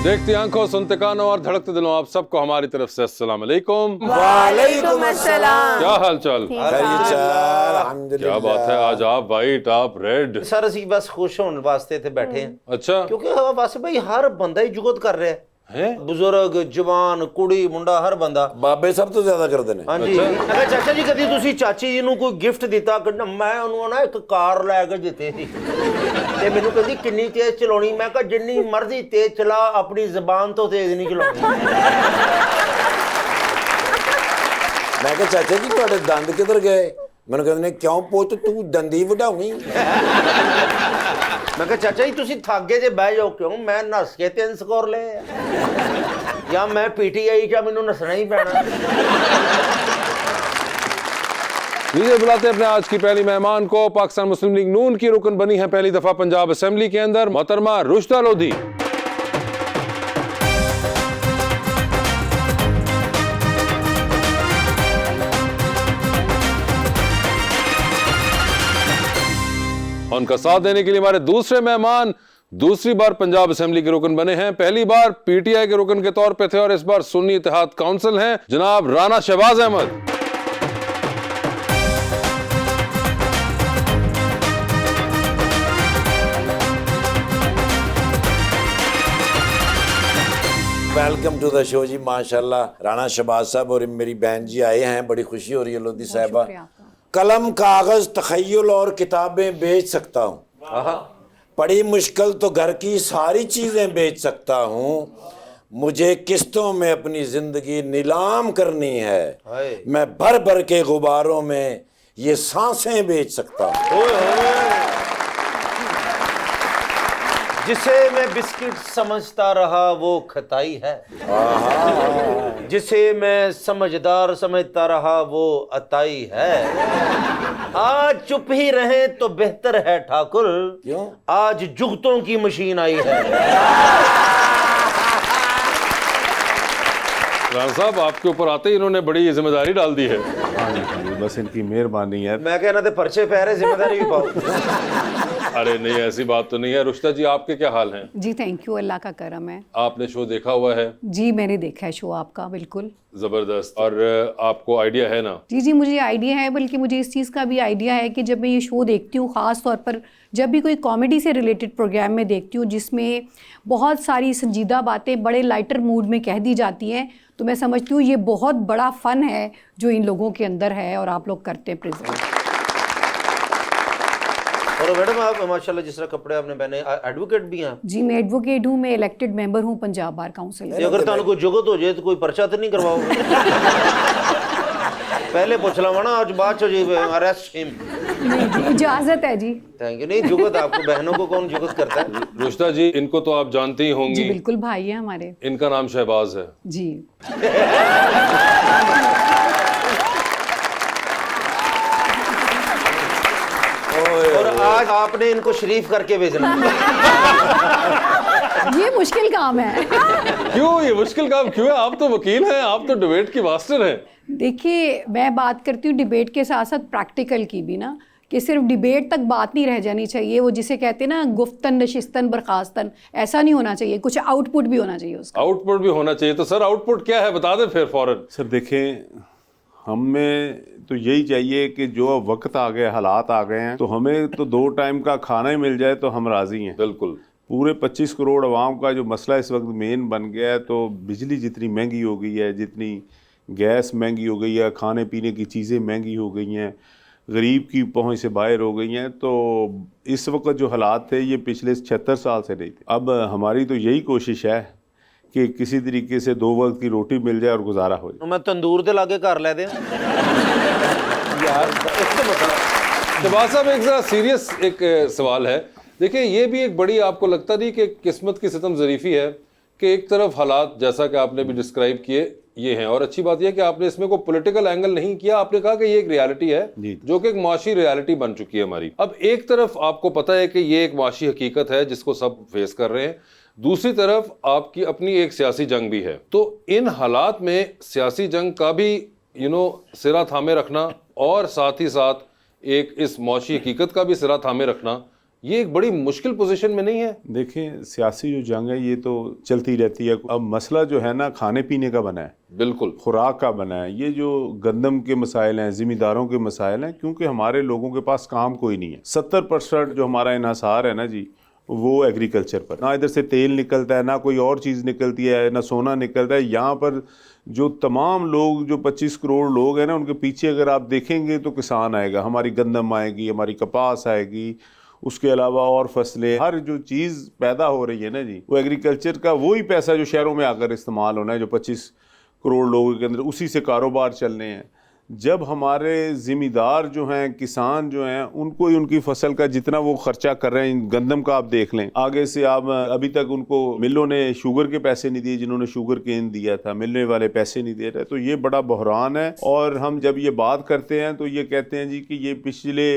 देखती आंखों, सुनते कानों और धड़कते दिलों, आप सबको हमारी तरफ से अस्सलाम वालेकुम। वालेकुम अस्सलाम। क्या हाल चाल? क्या बात है, आज आप वाइट आप रेड। सर ਅਸੀਂ बस खुश होने वास्ते थे बैठे हैं। अच्छा, क्योंकि बस भाई हर बंदा ही जुगत कर रहा है, बुजुर्ग जवान कुड़ी मुंडा हर बंदा। ਬਾਬੇ ਸਭ ਤੋਂ ਜ਼ਿਆਦਾ ਕਰਦੇ ਨੇ। ਹਾਂਜੀ ਅਗਰ ਚਾਚਾ ਜੀ ਕਦੀ ਤੁਸੀਂ ਚਾਚੀ ਜੀ ਨੂੰ ਕੋਈ ਗਿਫਟ ਦਿੱਤਾ ਕਿ ਮੈਂ ਉਹਨੂੰ ਨਾ ਇੱਕ ਕਾਰ ਲੈ ਕੇ ਦਿੱਤੀ ਸੀ ਤੇ ਮੈਨੂੰ ਕਹਿੰਦੀ ਕਿੰਨੀ ਤੇਜ਼ ਚਲਾਉਣੀ, ਮੈਂ ਕਿਹਾ ਜਿੰਨੀ ਮਰਜ਼ੀ ਤੇਜ਼ ਚਲਾ, ਆਪਣੀ ਜ਼ਬਾਨ ਤੋਂ ਤੇਜ਼ ਨਹੀਂ ਚਲਾਉਣੀ। ਮੈਂ ਕਿਹਾ ਚਾਚਾ ਜੀ ਤੁਹਾਡੇ ਦੰਦ ਕਿੱਧਰ ਗਏ? ਮੈਨੂੰ ਕਹਿੰਦੇ ਨੇ ਕਿਉਂ ਪੁੱਤ ਤੂੰ ਦੰਦੀ ਵਢਾਉਣੀ? ਮੈਂ ਕਿਹਾ ਚਾਚਾ ਜੀ ਤੁਸੀਂ ਥਾਗੇ ਜੇ ਬਹਿ ਜਾਓ, ਕਿਉਂ ਮੈਂ ਨੱਸ ਕੇ 3 ਸਕੋਰ ਲਏ ਜਾਂ ਮੈਂ ਪੀਟੀਆਈ ਚ ਮੈਨੂੰ ਨੱਸਣਾ ਹੀ ਪੈਣਾ। लीजिए बुलाते हैं अपने आज की पहली मेहमान को। पाकिस्तान मुस्लिम लीग नून की रुकन बनी है पहली दफा पंजाब असेंबली के अंदर, मोहतरमा रुश्ता लोधी। उनका साथ देने के लिए हमारे दूसरे मेहमान दूसरी बार पंजाब असेंबली के रुकन बने हैं, पहली बार पीटीआई के रुकन के तौर पे थे और इस बार सुन्नी इत्तेहाद काउंसिल हैं, जनाब Rana Shahbaz Ahmed. Welcome to the show जी। माशाल्लाह राणा शहबाज साहब और मेरी बहन जी आए हैं, बड़ी खुशी हो रही है। लोधी साहबा, कलम कागज तखय्युल और किताबें बेच सकता हूँ, बड़ी मुश्किल तो घर की सारी चीज़ें बेच सकता हूँ, मुझे किस्तों में अपनी ज़िंदगी नीलाम करनी है, मैं भर भर के गुब्बारों में ये सांसें बेच सकता हूँ। जिसे मैं बिस्किट समझता रहा वो खताई है, जिसे मैं समझदार समझता रहा वो अताई है। आज चुप ही रहे तो बेहतर है ठाकुर, क्यों? आज जुगतों की मशीन आई है। राणा साहब, आपके ऊपर आते ही इन्होंने बड़ी जिम्मेदारी डाल दी है। हाँ, बस इनकी मेहरबानी है। मैं कहना थे पर्चे पै रहे, जिम्मेदारी भी पाओ। अरे नहीं, ऐसी बात तो नहीं है। रुश्ता जी, आपके क्या हाल हैं? जी थैंक यू, अल्लाह का करम है। आपने शो देखा हुआ है? जी मैंने देखा है शो आपका, बिल्कुल जबरदस्त। और आपको आइडिया है ना? जी मुझे आइडिया है, बल्कि मुझे इस चीज़ का भी आइडिया है कि जब मैं ये शो देखती हूँ, ख़ास तौर पर जब भी कोई कॉमेडी से रिलेटेड प्रोग्राम में देखती हूँ जिसमें बहुत सारी संजीदा बातें बड़े लाइटर मूड में कह दी जाती हैं, तो मैं समझती हूँ ये बहुत बड़ा फ़न है जो इन लोगों के अंदर है और आप लोग करते हैं प्रेजेंट। और मैडम आप माशाल्लाह जिस तरह कपड़े आपने पहने, एडवोकेट भी हैं? जी मैं एडवोकेट हूँ, मैं इलेक्टेड मेंबर हूँ पंजाब बार काउंसिल। अगर तुम कोई जुगत हो जाए तो कोई पर्चा तो नहीं करवाओगे? पहले पूछ ला ना, आज बाद चो जी अरेस्ट हिम। नहीं जी, इजाज़त है जी। Thank you. नहीं जुगत आपको बहनों को कौन जुगत करता है? रुश्ता जी, इनको तो आप जानती ही होंगी। जी बिल्कुल, भाई है हमारे। इनका नाम शहबाज है जी। और आज आपने इनको शरीफ करके भेजना। ये मुश्किल काम है। क्यों ये मुश्किल काम क्यों है? आप तो वकील हैं, आप तो डिबेट की मास्टर हैं। देखिए मैं बात करती हूँ डिबेट के साथ साथ प्रैक्टिकल की भी ना, कि सिर्फ डिबेट तक बात नहीं रह जानी चाहिए, वो जिसे कहते हैं ना गुफ्तन नशिस्तन बर्खास्तन, ऐसा नहीं होना चाहिए, कुछ आउटपुट भी होना चाहिए उसका। आउटपुट भी होना चाहिए। तो सर आउटपुट क्या है बता दें फिर फौरन। सर देखें, हमें तो यही चाहिए कि जो वक्त आ गए, हालात आ गए हैं, तो हमें तो 2 टाइम का खाना ही मिल जाए तो हम राज़ी हैं। बिल्कुल। पूरे 25 करोड़ आवाम का जो मसला इस वक्त मेन बन गया है, तो बिजली जितनी महंगी हो गई है, जितनी गैस महंगी हो गई है, खाने पीने की चीज़ें महंगी हो गई हैं, गरीब की पहुंच से बाहर हो गई हैं, तो इस वक्त जो हालात थे ये पिछले 76 साल से नहीं थे। अब हमारी तो यही कोशिश है कि किसी तरीके से 2 वक्त की रोटी मिल जाए और गुजारा हो जाए। मैं तंदूर दे लाके घर ले दें यार, एक तो मसला। शहबाज साहब, एक ज़रा सीरियस एक सवाल है। देखिए, ये भी एक बड़ी आपको लगता नहीं कि किस्मत की सितम ज़रीफ़ी है कि एक तरफ हालात जैसा कि आपने भी डिस्क्राइब किए ये हैं, और अच्छी बात यह है कि आपने इसमें कोई पॉलिटिकल एंगल नहीं किया, आपने कहा कि ये एक रियलिटी है जो कि एक माशी रियलिटी बन चुकी है हमारी। अब एक तरफ आपको पता है कि ये एक माशी हकीकत है जिसको सब फेस कर रहे हैं, दूसरी तरफ आपकी अपनी एक सियासी जंग भी है। तो इन हालात में सियासी जंग का भी सिरा थामे रखना और साथ ही साथ एक इस मौशी हकीकत का भी सिरा थामे रखना, ये एक बड़ी मुश्किल पोजीशन में नहीं है? देखें, सियासी जो जंग है ये तो चलती रहती है। अब मसला जो है ना खाने पीने का बना है, बिल्कुल खुराक का बना है। ये जो गंदम के मसाइल हैं, जिम्मेदारों के मसाइल हैं, क्योंकि हमारे लोगों के पास काम कोई नहीं है। 70% जो हमारा इन्हासार है ना जी, वो एग्रीकल्चर पर। ना इधर से तेल निकलता है, ना कोई और चीज़ निकलती है, ना सोना निकलता है। यहाँ पर जो तमाम लोग, जो 25 करोड़ लोग हैं ना, उनके पीछे अगर आप देखेंगे तो किसान आएगा, हमारी गंदम आएगी, हमारी कपास आएगी, उसके अलावा और फसलें, हर जो चीज़ पैदा हो रही है ना जी, वो एग्रीकल्चर का वही पैसा जो शहरों में आकर इस्तेमाल होना है, जो 25 करोड़ लोगों के अंदर उसी से कारोबार चलने हैं। जब हमारे ज़िम्मेदार जो हैं, किसान जो हैं, उनको ही उनकी फसल का जितना वो खर्चा कर रहे हैं, गंदम का आप देख लें, आगे से आप अभी तक उनको मिलों ने शुगर के पैसे नहीं दिए, जिन्होंने शुगर केन दिया था, मिलने वाले पैसे नहीं दे रहे, तो ये बड़ा बहरान है। और हम जब ये बात करते हैं तो ये कहते हैं जी कि ये पिछले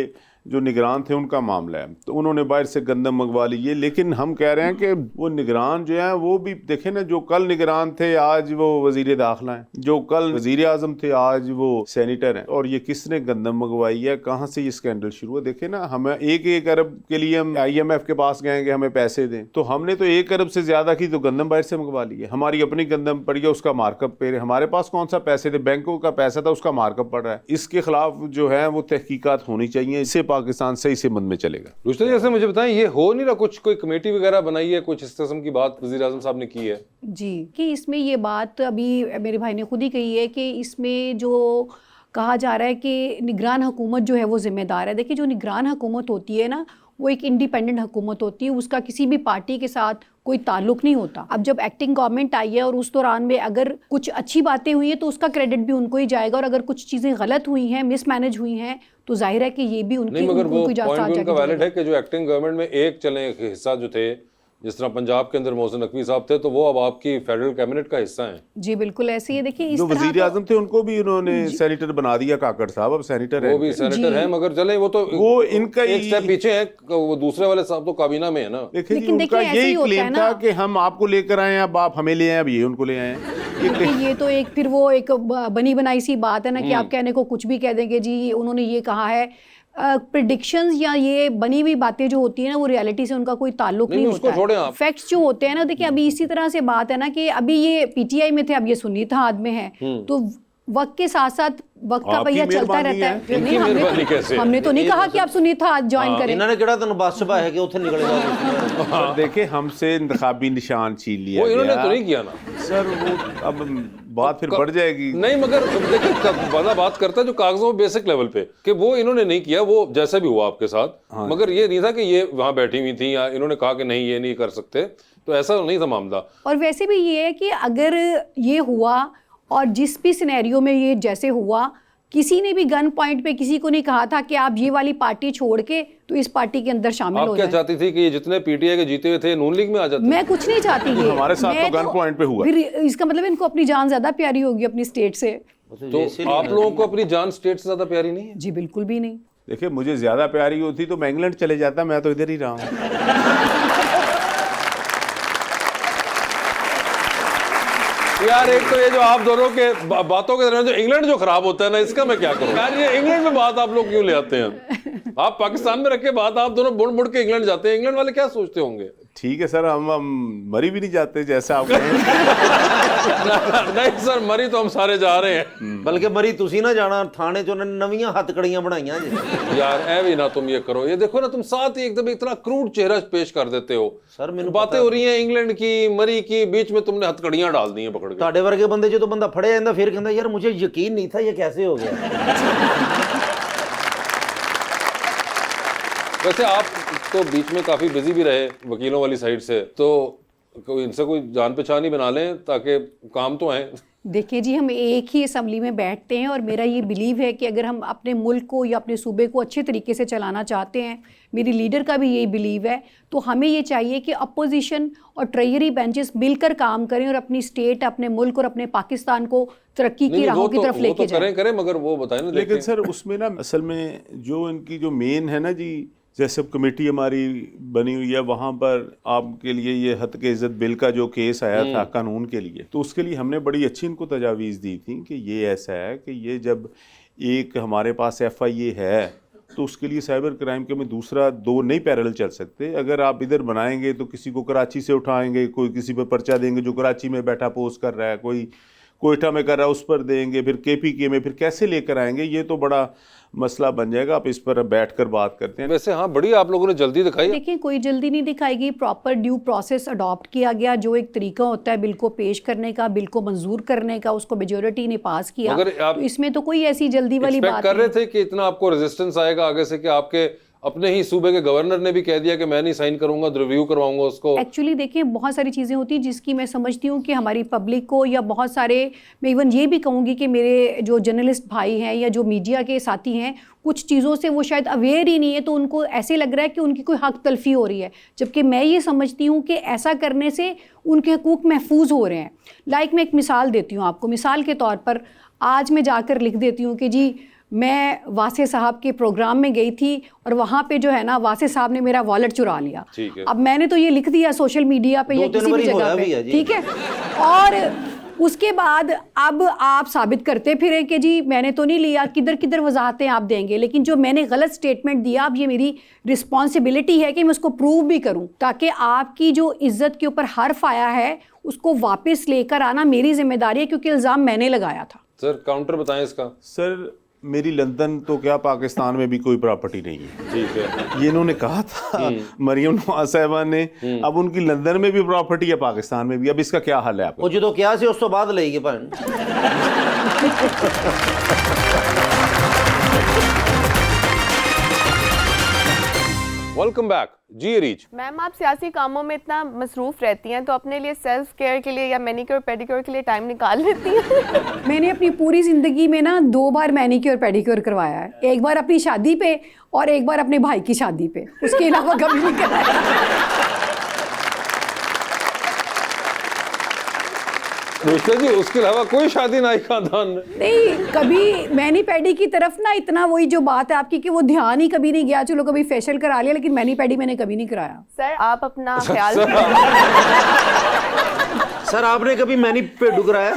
जो निगरान थे उनका मामला है, तो उन्होंने बाहर से गंदम मंगवा ली है। लेकिन हम कह रहे हैं कि वो निगरान जो है वो भी देखें ना, जो कल निगरान थे आज वो वजीर दाखिला हैं, जो कल वजीर आजम थे आज वो सेनेटर हैं। और ये किसने गंदम मंगवाई है, कहाँ से ये स्कैंडल शुरू हुआ? देखें ना, हमें 1 अरब के लिए हम IMF के पास गए कि हमें पैसे दें, तो हमने तो 1 अरब से ज्यादा की तो गंदम बाहर से मंगवा ली है। हमारी अपनी गंदम पड़ी है, उसका मार्कअप पे, हमारे पास कौन सा पैसे थे, बैंकों का पैसा था, उसका मार्कअप पड़ रहा है। इसके खिलाफ जो है वो तहकीकात होनी चाहिए, इससे पाकिस्तान सही से मंद में चलेगा। रुश्ता जी, जैसे मुझे बताएं, ये हो नहीं रहा, कुछ कोई कमेटी वगैरह बनाई है, कुछ इस किस्म की बात वज़ीर आज़म साहब ने की है? जी, कि इसमें ये बात अभी मेरे भाई ने खुद ही कही है कि इसमें जो कहा जा रहा है कि निगरान हुकूमत जो है वो जिम्मेदार है। देखिए, जो निगरान हुकूमत होती है ना, वो एक इंडिपेंडेंट हुकूमत होती है, उसका किसी भी पार्टी के साथ कोई ताल्लुक नहीं होता। अब जब एक्टिंग गवर्नमेंट आई है और उस दौरान में अगर कुछ अच्छी बातें हुई है तो उसका क्रेडिट भी उनको ही जाएगा, और अगर कुछ चीज़ें गलत हुई हैं, मिसमैनेज हुई हैं, तो जाहिर है कि ये भी उनकी नहीं, मगर वो उनको पॉइंट भी उनका वैलिड है कि जो एक्टिंग गवर्नमेंट में एक चले हिस्सा जो थे, जिस तरह पंजाब के अंदर मोहसिन नकवी साहब थे, तो वो अब आपकी फेडरल कैबिनेट का हिस्सा हैं। जी बिल्कुल ऐसे ही। देखिए, इस जो तरह वजीर आजम थे उनको भी उन्होंने सेनेटर बना दिया, काकड़ साहब अब सेनेटर है, वो भी सेनेटर हैं, मगर चले वो तो वो इनका एक स्टेप पीछे है, वो दूसरे वाले साहब तो काबीना में है ना। देखिए जी, लेकिन उनका देखिए, ऐसे ही यही होता है क्लेम ना। था कि हम आपको लेकर आए हैं, अब आप हमें ले आए, अब ये उनको ले आए हैं। ये तो एक फिर वो एक बनी बनाई सी बात है ना कि आप कहने को कुछ भी कह देंगे जी, उन्होंने ये कहा है। प्रिडिक्शंस या ये बनी हुई बातें जो होती है ना, वो रियलिटी से उनका कोई ताल्लुक नहीं उसको छोड़ें होता है। आप। फैक्ट्स जो होते हैं ना, देखिए अभी इसी तरह से बात है ना कि अभी ये PTI में थे, अब ये सुन्नी इत्तेहाद में है, तो वक्त के साथ साथ वक्त का आपकी पहिया चलता मेहरबानी रहता है। है। फिर नहीं, इनकी मेहरबानी कैसे? हमने तो नहीं कहा कि आप सुन्नी इत्तेहाद ज्वाइन करें। इन्होंने केड़ा तन बस सभा है कि उथे निकल जाओ। पर देखे, हमसे इंतखाबी निशान छीन लिया वो इन्होंने गया। तो नहीं किया ना सर, वो अब बात फिर बढ़ जाएगी। नहीं, मगर देखिए बंदा बात करता है जो कागजों बेसिक लेवल पे, कि वो इन्होंने नहीं किया, वो जैसे भी हुआ आपके साथ। मगर ये नहीं था कि ये वहां बैठी हुई थी या इन्होंने कहा कि नहीं ये नहीं कर सकते, तो ऐसा नहीं था मामला। और वैसे भी ये है कि अगर ये हुआ और जिस भी सिनेरियो में ये जैसे हुआ, किसी ने भी गन पॉइंट पे किसी को नहीं कहा था कि आप ये वाली पार्टी छोड़ के तो इस पार्टी के अंदर शामिल आप हो क्या जाए। चाहती थी कि ये जितने PTI के जीते हुए थे नून लीग में आ जाते? मैं कुछ नहीं चाहती ये। हमारे साथ मैं तो गन पॉइंट पे हुआ। फिर इसका मतलब इनको अपनी जान ज्यादा प्यारी होगी अपनी स्टेट से। तो आप लोगों को अपनी जान स्टेट से ज्यादा प्यारी नहीं है? जी बिल्कुल भी नहीं। देखिए, मुझे ज्यादा प्यारी होती तो मैं इंग्लैंड चले जाता, मैं तो इधर ही रहा हूँ। यार, एक तो ये जो आप दोनों के बातों के दरमियान जो इंग्लैंड जो खराब होता है ना, इसका मैं क्या करूं यार। ये इंग्लैंड में बात आप लोग क्यों ले आते हैं? आप पाकिस्तान में रख के बात आप दोनों मुड़ मुड़ के इंग्लैंड जाते हैं। इंग्लैंड वाले क्या सोचते होंगे? ठीक है सर, हम मरी भी नहीं जाते जैसा आप कहें। नहीं सर, मरी तो हम सारे जा रहे हैं। बल्कि मरी तुसी ना जाना, थाने च उन्होंने नवीं हथकड़ियां बनाईयां जी। यार ऐ भी ना तुम ये करो, ये देखो ना, तुम साथ ही एकदम इतना क्रूड चेहरा पेश कर देते हो। सर मैंने बातें हो रही हैं इंग्लैंड की, मरी की, बीच में तुमने हथकड़ियां डाल दी हैं पकड़ के। ਤੁਹਾਡੇ ਵਰਗੇ ਬੰਦੇ ਜਦੋਂ ਬੰਦਾ ਫੜਿਆ ਜਾਂਦਾ ਫਿਰ ਕਹਿੰਦਾ ਯਾਰ मुझे यकीन नहीं था ये कैसे हो गया। वैसे आप तो बीच में काफी बिजी भी रहे वकीलों वाली साइड से, तो इनसे कोई जान पहचान ही बना लें ताकि काम तो आए। देखिए जी, हम एक ही असम्बली में बैठते हैं और मेरा ये बिलीव है कि अगर हम अपने मुल्क को या अपने सूबे को अच्छे तरीके से चलाना चाहते हैं, मेरी लीडर का भी यही बिलीव है, तो हमें ये चाहिए कि अपोजिशन और ट्रेजरी बेंचेस मिलकर काम करें और अपनी स्टेट, अपने मुल्क और अपने पाकिस्तान को तरक्की की राहों की तरफ लेके जाएं। करें, मगर वो बताएं ना। लेकिन सर उसमें ना असल में जो इनकी जो मेन है ना जी, जैसे कमेटी हमारी बनी हुई है, वहाँ पर आपके लिए ये हद के इज़्ज़त बिल का जो केस आया था कानून के लिए, तो उसके लिए हमने बड़ी अच्छी इनको तजावीज़ दी थी कि ये ऐसा है कि ये जब एक हमारे पास FIA है तो उसके लिए साइबर क्राइम के में दूसरा दो नहीं पैरेलल चल सकते। अगर आप इधर बनाएंगे तो किसी को कराची से उठाएंगे, कोई किसी पर पर्चा देंगे जो कराची में बैठा पोस्ट कर रहा है, कोई कोयटा में कर रहा है उस पर देंगे, फिर KPK में फिर कैसे लेकर आएंगे, ये तो बड़ा मसला बन जाएगा। आप इस पर बैठ कर बात करते हैं। वैसे हाँ, बड़ी आप लोगों ने जल्दी दिखाई। देखिए कोई जल्दी नहीं दिखाएगी, प्रॉपर ड्यू प्रोसेस अडॉप्ट किया गया, जो एक तरीका होता है बिल को पेश करने का, बिल को मंजूर करने का, उसको मेजॉरिटी ने पास किया। मगर आप तो इसमें तो कोई ऐसी जल्दी वाली एक्सपेक्ट बात कर रहे नहीं। थे कि इतना आपको रेजिस्टेंस आएगा आगे से, कि आपके अपने ही सूबे के गवर्नर ने भी कह दिया कि मैं नहीं साइन करूंगा, रिव्यू करवाऊंगा उसको। एक्चुअली देखिए बहुत सारी चीज़ें होती हैं जिसकी मैं समझती हूँ कि हमारी पब्लिक को, या बहुत सारे, मैं इवन ये भी कहूँगी कि मेरे जो जर्नलिस्ट भाई हैं या जो मीडिया के साथी हैं, कुछ चीज़ों से वो शायद अवेयर ही नहीं है, तो उनको ऐसे लग रहा है कि उनकी कोई हक तलफी हो रही है, जबकि मैं ये समझती हूँ कि ऐसा करने से उनके हकूक़ महफूज हो रहे हैं। लाइक मैं एक मिसाल देती हूँ आपको, मिसाल के तौर पर आज मैं जाकर लिख देती हूँ कि जी मैं वासे साहब के प्रोग्राम में गई थी और वहाँ पे जो है ना वासे साहब ने मेरा वॉलेट चुरा लिया। ठीक है। अब मैंने तो ये लिख दिया सोशल मीडिया पे या किसी भी जगह पे, ठीक है, और उसके बाद अब आप साबित करते फिरे कि जी मैंने तो नहीं लिया, किधर किधर वजाहतें आप देंगे, लेकिन जो मैंने गलत स्टेटमेंट दिया, अब ये मेरी रिस्पॉन्सिबिलिटी है कि मैं उसको प्रूव भी करूं, ताकि आपकी जो इज्जत के ऊपर हर्फ आया है उसको वापस लेकर आना मेरी जिम्मेदारी है, क्योंकि इल्ज़ाम मैंने लगाया था। सर काउंटर बताएं इसका। सर मेरी लंदन तो क्या पाकिस्तान में भी कोई प्रॉपर्टी नहीं है। ठीक है। ये इन्होंने कहा था मरियम नवाज साहिबा ने, अब उनकी लंदन में भी प्रॉपर्टी है, पाकिस्तान में भी, अब इसका क्या हल है आपको? वो जो क्या से उस तो बाद लेगी भैन। वेलकम बैक जी रीच। मैम आप सियासी कामों में इतना मसरूफ रहती हैं, तो अपने लिए सेल्फ केयर के लिए या मैनिक्योर पेडिक्योर के लिए टाइम निकाल लेती हैं? मैंने अपनी पूरी ज़िंदगी में ना 2 बार मैनिक्योर पेडिक्योर करवाया है, एक बार अपनी शादी पे और एक बार अपने भाई की शादी पे, उसके अलावा कभी नहीं कराया। रुस्ता जी उसके अलावा कोई शादी ना ही खानदान में? नहीं, कभी मैनी पैडी की तरफ ना इतना, वही जो बात है आपकी कि वो ध्यान ही कभी नहीं गया। चलो कभी फेशियल करा लिया, लेकिन मैनी पैडी मैंने कभी नहीं कराया। सर आप अपना ख्याल सर आपने कभी मैनी पेडू कराया?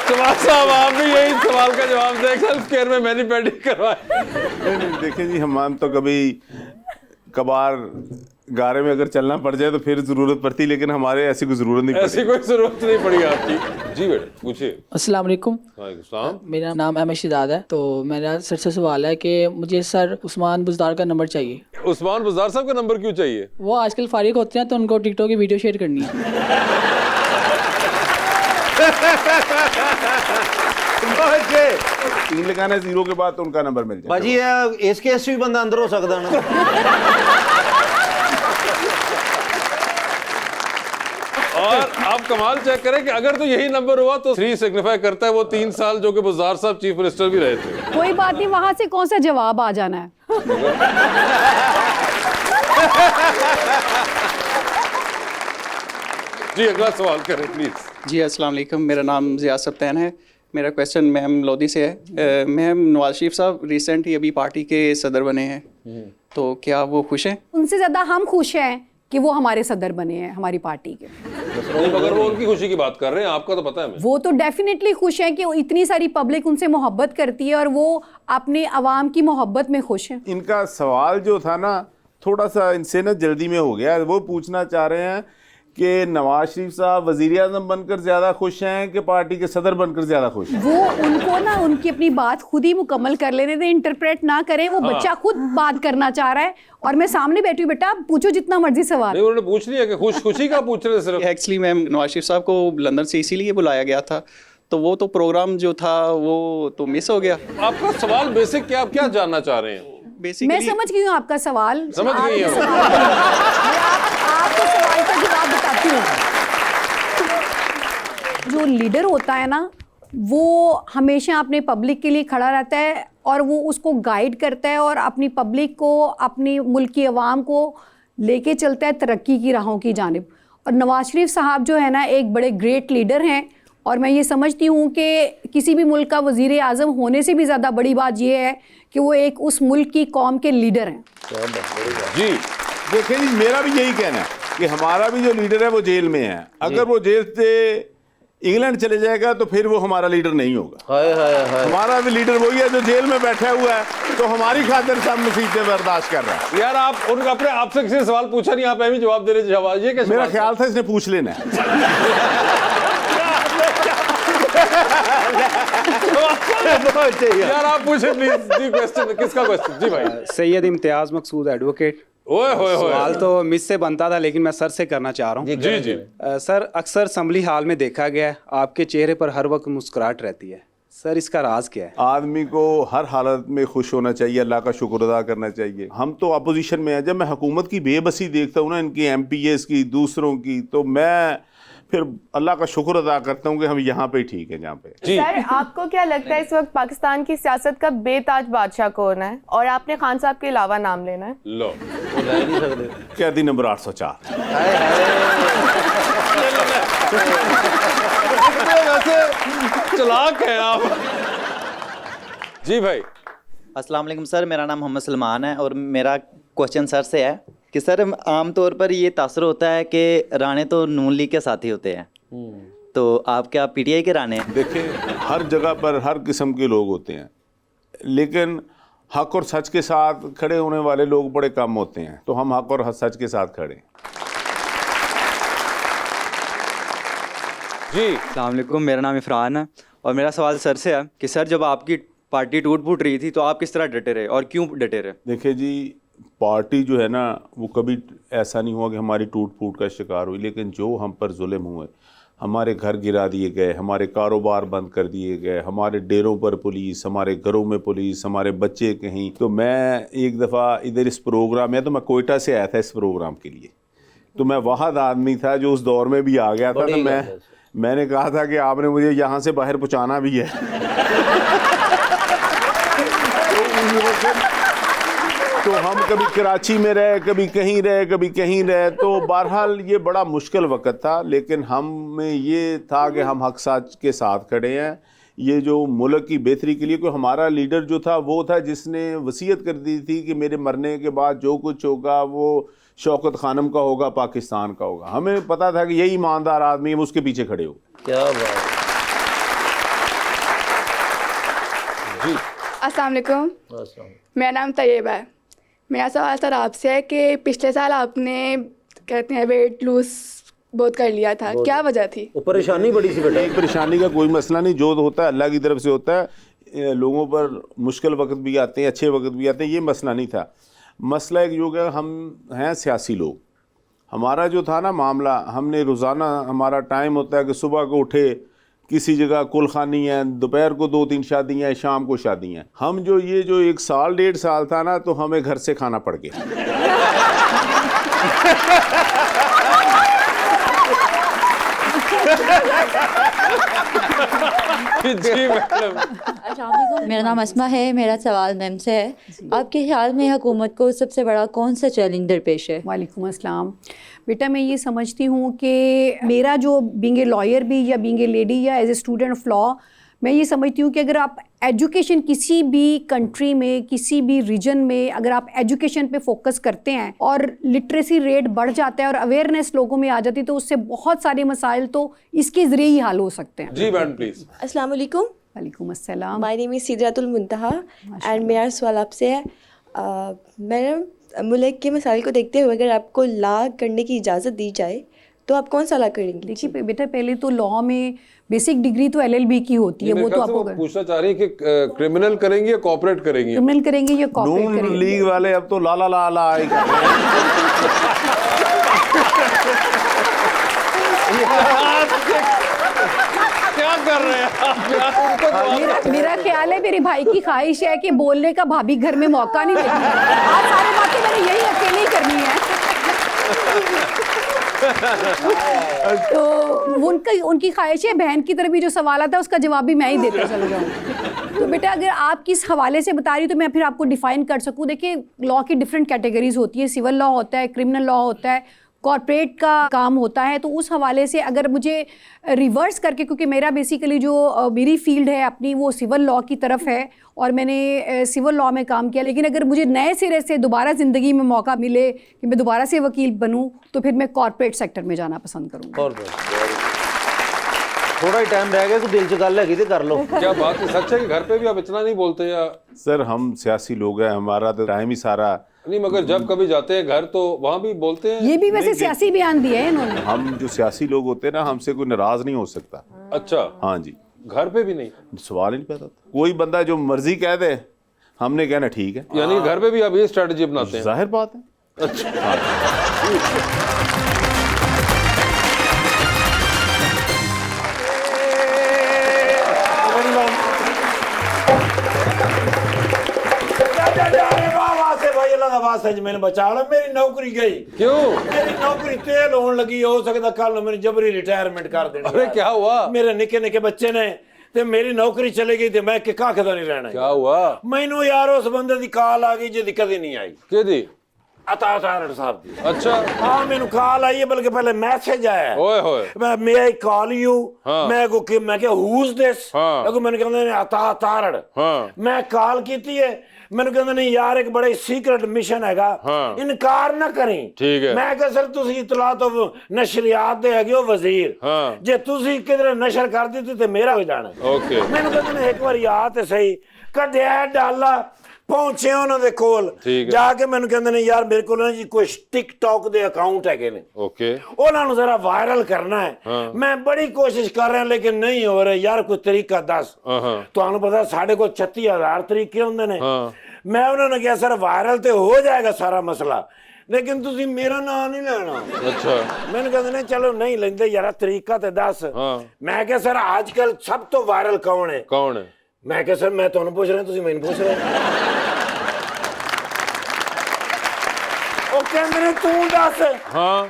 सवाल साहब आप भी यही सवाल का जवाब दें, सेल्फ केयर में मैनी पैडी करवाए? देखिए जी हम तो कभी कबार गारे में अगर चलना पड़ जाए तो फिर जरूरत पड़ती, लेकिन हमारे ऐसी कोई जरूरत नहीं पड़ी। ऐसी कोई जरूरत नहीं पड़ी आपकी। जी बेटा पूछिए। अस्सलाम वालेकुम। वालेकुम सलाम। मेरा नाम अहमद शिदाद है। तो मेरा सर से सवाल है कि मुझे सर उस्मान बुज़दार का नंबर चाहिए। उस्मान बुज़दार साहब का नंबर क्यों चाहिए? वो आजकल फारिग होते हैं तो उनको टिकटॉक की वीडियो शेयर करनी है। तीन लगाना है 0 के बाद तो उनका नंबर मिल जाए। भाजी इसके भी बंदा अंदर हो सकता ना। और आप कमाल चेक करें कि अगर तो यही नंबर हुआ तो 3 सिग्निफाई करता है वो 3 साल जो कि बुज़दार साहब चीफ मिनिस्टर भी रहे थे। कोई बात नहीं, वहां से कौन सा जवाब आ जाना है। जी अगला सवाल करें प्लीज। जी अस्सलाम वालेकुम, मेरा नाम ज़ियाद सब्तान है। मेरा क्वेश्चन मैम लोधी से है। मैम नवाज शरीफ साहब रिसेंट ही अभी पार्टी के सदर बने हैं, तो क्या वो खुश हैं? उनसे ज़्यादा हम खुश हैं कि वो हमारे सदर बने हैं हमारी पार्टी के। नहीं मगर वो उनकी खुशी की बात कर रहे हैं, आपका तो पता है हमें। वो तो डेफिनेटली खुश हैं कि इतनी सारी पब्लिक उनसे मोहब्बत करती है और वो अपने अवाम की मोहब्बत में खुश हैं। इनका सवाल जो था ना थोड़ा सा इनसे ना जल्दी में हो गया। वो पूछना चाह रहे हैं कि नवाज शरीफ साहब वज़ीर आज़म बनकर ज़्यादा खुश हैं कि पार्टी के सदर बनकर ज़्यादा खुश हैं? वो उनको ना उनकी अपनी बात खुद ही मुकम्मल कर लेने दें, इंटरप्रेट ना करें। वो बच्चा खुद बात करना चाह रहा है और मैं सामने बैठी हूँ, बेटा पूछो जितना मर्जी सवाल। नहीं उन्होंने पूछ लिया कि खुशी का पूछ रहे सिर्फ। एक्चुअली मैम नवाज शरीफ साहब को लंदन से इसीलिए बुलाया गया था, तो वो तो प्रोग्राम जो था वो तो मिस हो गया। आपका सवाल बेसिक क्या, आप क्या जानना चाह रहे हैं? मैं समझ गई हूँ आपका सवाल। समझ गई हैं? आपको सवाल का जवाब बताती हूँ। जो लीडर होता है ना वो हमेशा अपने पब्लिक के लिए खड़ा रहता है और वो उसको गाइड करता है और अपनी पब्लिक को, अपनी मुल्क की आवाम को लेके चलता है तरक्की की राहों की जानिब। और नवाज शरीफ साहब जो है ना एक बड़े ग्रेट लीडर हैं और मैं ये समझती हूँ कि किसी भी मुल्क का वज़ीर आज़म होने से भी ज़्यादा बड़ी बात ये है कि वो एक उस मुल्क की कौम के लीडर हैं। जी देखिए जी मेरा भी यही कहना है कि हमारा भी जो लीडर है वो जेल में है। अगर वो जेल से इंग्लैंड चले जाएगा तो फिर वो हमारा लीडर नहीं होगा। हाय हाय हाय। हमारा भी लीडर वही है जो जेल में बैठा हुआ है, तो हमारी खातिर सब मुसीबतें बर्दाश्त कर रहा है। यार आप उनका अपने आपसे किसी ने सवाल पूछा नहीं, आप ऐसे जवाब दे रहे जवाब, ये कैसे? मेरा ख्याल था इसने पूछ लेना है। यार आप पूछे प्लीज जी, क्वेश्चन किसका क्वेश्चन? जी भाई। सैयद इम्तियाज मकसूद एडवोकेट। ओए होए होए। सवाल तो मुझ से बनता था लेकिन मैं सर से करना चाह रहा हूँ। जी जी। सर अक्सर असम्बली हाल में देखा गया है आपके चेहरे पर हर वक्त मुस्कुराहट रहती है, सर इसका राज क्या है? आदमी को हर हालत में खुश होना चाहिए, अल्लाह का शुक्र अदा करना चाहिए। हम तो अपोजिशन में हैं, जब मैं हुकूमत की बेबसी देखता हूँ ना, इनकी MPs की, दूसरों की, तो मैं फिर अल्लाह का शुक्र अदा करता हूँ कि हम यहाँ पे ठीक है, जहाँ पे। सर आपको क्या लगता है इस वक्त पाकिस्तान की सियासत का बेताज बादशाह कौन है? और आपने खान साहब के अलावा नाम लेना है। लो कैदी नंबर 804। वैसे चलाक है आप। जी भाई। अस्सलाम वालेकुम सर, मेरा नाम मोहम्मद सलमान है और मेरा क्वेश्चन सर से है कि सर आम तौर पर ये तासर होता है कि राणे तो नून लीग के साथी होते हैं, तो आप क्या PTI के राणे हैं? देखिए, हर जगह पर हर किस्म के लोग होते हैं, लेकिन हक और सच के साथ खड़े होने वाले लोग बड़े कम होते हैं, तो हम हक और सच के साथ खड़े हैं। जी अस्सलाम वालेकुम, मेरा नाम इफ़रान है और मेरा सवाल सर से है कि सर जब आपकी पार्टी टूट फूट रही थी तो आप किस तरह डटे रहे और क्यों डटे रहे? देखिए जी, पार्टी जो है ना, वो कभी ऐसा नहीं हुआ कि हमारी टूट फूट का शिकार हुई, लेकिन जो हम पर जुल्म हुए, हमारे घर गिरा दिए गए, हमारे कारोबार बंद कर दिए गए, हमारे डेरों पर पुलिस, हमारे घरों में पुलिस, हमारे बच्चे कहीं। तो मैं एक दफ़ा इधर इस प्रोग्राम में, तो मैं कोयटा से आया था इस प्रोग्राम के लिए, तो मैं वाहद आदमी था जो उस दौर में भी आ गया था, तो मैंने कहा था कि आपने मुझे यहाँ से बाहर पहुँचाना भी है। तो हम कभी कराची में रहे, कभी कहीं रहे, कभी कहीं रहे, तो बहरहाल ये बड़ा मुश्किल वक्त था, लेकिन हमें ये था कि हम हक सच के साथ खड़े हैं। ये जो मुल्क की बेहतरी के लिए, कोई हमारा लीडर जो था वो था जिसने वसीयत कर दी थी कि मेरे मरने के बाद जो कुछ होगा वो शौकत खानम का होगा, पाकिस्तान का होगा। हमें पता था कि यही ईमानदार आदमी है, उसके पीछे खड़े हो। क्या बात। जी अस्सलाम वालेकुम, मेरा नाम तैयबा है। मेरा सवाल सर आपसे है कि पिछले साल आपने कहते हैं वेट लूज बहुत कर लिया था, क्या वजह थी? वो परेशानी बड़ी सी बेटा। परेशानी का कोई मसला नहीं, जो होता है अल्लाह की तरफ से होता है। लोगों पर मुश्किल वक्त भी आते हैं, अच्छे वक्त भी आते हैं, ये मसला नहीं था। मसला एक जो है, हम हैं सियासी लोग, हमारा जो था ना मामला, हमने रोज़ाना हमारा टाइम होता है कि सुबह को उठे, किसी जगह कुलखानी है, दोपहर को 2-3 शादियाँ हैं, शाम को शादी हैं। हम जो ये जो 1 साल 1.5 साल था ना, तो हमें घर से खाना पड़ गया। जी मैडम। मेरा नाम अस्मा है, मेरा सवाल मैम से है, आपके ख्याल में हुकूमत को सबसे बड़ा कौन सा चैलेंज दरपेश है? वालेकुम अस्सलाम। बेटा मैं ये समझती हूँ कि मेरा जो बीइंग ए लॉयर भी या बीइंग ए लेडी या as a student of law, मैं ये समझती हूँ कि अगर आप एजुकेशन किसी भी कंट्री में, किसी भी रीजन में, अगर आप एजुकेशन पे फोकस करते हैं और लिटरेसी रेट बढ़ जाता है और अवेयरनेस लोगों में आ जाती है, तो उससे बहुत सारे मसाइल तो इसके ज़रिए ही हल हो सकते हैं। जी मैडम प्लीज़। अस्सलाम वालेकुम। वालेकुम अस्सलाम। My name is सिदरतुल Muntaha and मेरा सवाल आपसे है, मैडम मुल्क के मसाइल को देखते हुए अगर आपको लॉ करने की इजाज़त दी जाए तो आप कौन सा लॉ करेंगे? देखिए बेटा, पहले तो लॉ में बेसिक डिग्री तो LLB की होती है, वो तो आपको पूछना चाह रही है कि क्रिमिनल करेंगे या कॉर्पोरेट करेंगे? क्रिमिनल करेंगे या कॉर्पोरेट करेंगे? नून लीग वाले अब तो ला ला ला ला क्या कर रहे हैं? मेरा ख्याल है मेरे भाई की ख्वाहिश है कि बोलने का भाभी घर में मौका नहीं देती। आज सारी बातें मैंने यही अकेले ही करनी है। तो उनकी ख्वाहिश है, बहन की तरफ भी जो सवाल आता है उसका जवाब भी मैं ही देते चला जाऊँ। तो बेटा अगर आप किस हवाले से बता रही तो मैं फिर आपको डिफाइन कर सकूँ। देखिए लॉ की डिफरेंट कैटेगरीज होती है, सिविल लॉ होता है, क्रिमिनल लॉ होता है, कॉर्पोरेट का काम होता है। तो उस हवाले से अगर मुझे रिवर्स करके, क्योंकि मेरा बेसिकली जो मेरी फील्ड है अपनी वो सिविल लॉ की तरफ है और मैंने सिविल लॉ में काम किया, लेकिन अगर मुझे नए सिरे से दोबारा ज़िंदगी में मौका मिले कि मैं दोबारा से वकील बनूं तो फिर मैं कॉर्पोरेट सेक्टर में जाना पसंद करूँगा। थोड़ा ही टाइम रह गया, तो दिल च गल हैगी ते कर लो। क्या बात है, सच है कि घर पे भी आप इतना नहीं बोलते या? सर हम सियासी लोग हैं, हमारा तो टाइम ही सारा नहीं, मगर जब कभी जाते हैं घर तो वहाँ भी बोलते हैं। ये भी वैसे सियासी बयान दिया है इन्होंने। हम जो सियासी लोग होते हैं ना, हमसे कोई नाराज नहीं हो सकता। अच्छा, हाँ जी। घर पे भी नहीं? सवाल ही नहीं पैदा होता। कोई बंदा जो मर्जी कह दे, हमने कहना ठीक है। यानी घर पे भी आप ये स्ट्रेटजी अपनाते हैं? जाहिर बात है। अच्छा, मैंने बचा लो, मेरी नौकरी गई। क्यों? मेरी नौकरी तेल होने लगी, हो सकता कल मेरी जबरी रिटायरमेंट कर देनी। अरे क्या हुआ? मेरे निके निके बच्चे ने ते मेरी नौकरी चली गई ते मैं किका खदा नहीं रहना। क्या हुआ? मैनू यार उस बंदे दी कॉल आ गई जिहदी कदी नहीं आई। केदी? अता तारड़ साहब दी। अच्छा, हाँ मैनू कॉल आई है, बल्कि पहले मैसेज आया। ओए होए। मैं आई कॉल यू। मैं को मैं क्या हूज दिस? हाँ। मैंने कहंदे अता तारड़। हाँ। मैं कॉल कीती है, मैंने कहंदे नहीं यार एक बड़े सीक्रेट मिशन हैगा, इनकार ना करें। ठीक है। मैं कहा सर तुसी इतला तो नशरियात दे हैगे हो वजीर, जे तुसी किधर नशर कर दी ते मेरा हो जाना। ओके। मैंने कहंदे एक बार याद ते सही कढ़िया डाला, पहुंचे उन्होंने कोल जाके मैंने कहंदे ने यार मेरे को ना जी कोई टिकटॉक दे अकाउंट है ने, ओके, उन्होंने जरा वायरल करना है। मैं बड़ी कोशिश कर रहा लेकिन नहीं हो रहा यार, कोई तरीका दस। तुहानू पता साढ़े को 36,000 तरीके होंगे ने। मैं उन्होंने कहा सर वायरल तो हो जाएगा सारा मसला, लेकिन तुसी मेरा नाम नहीं लेना। अच्छा। मैंने कहते ने चलो नहीं लेंदे यार, तरीका ते दस। मैं क्या सर आजकल सब तो वायरल कौन है? कौन है? मैं क्या सर मैं तुहानू पूछ रहा, तुसी मैनू पूछ रहे। तू दस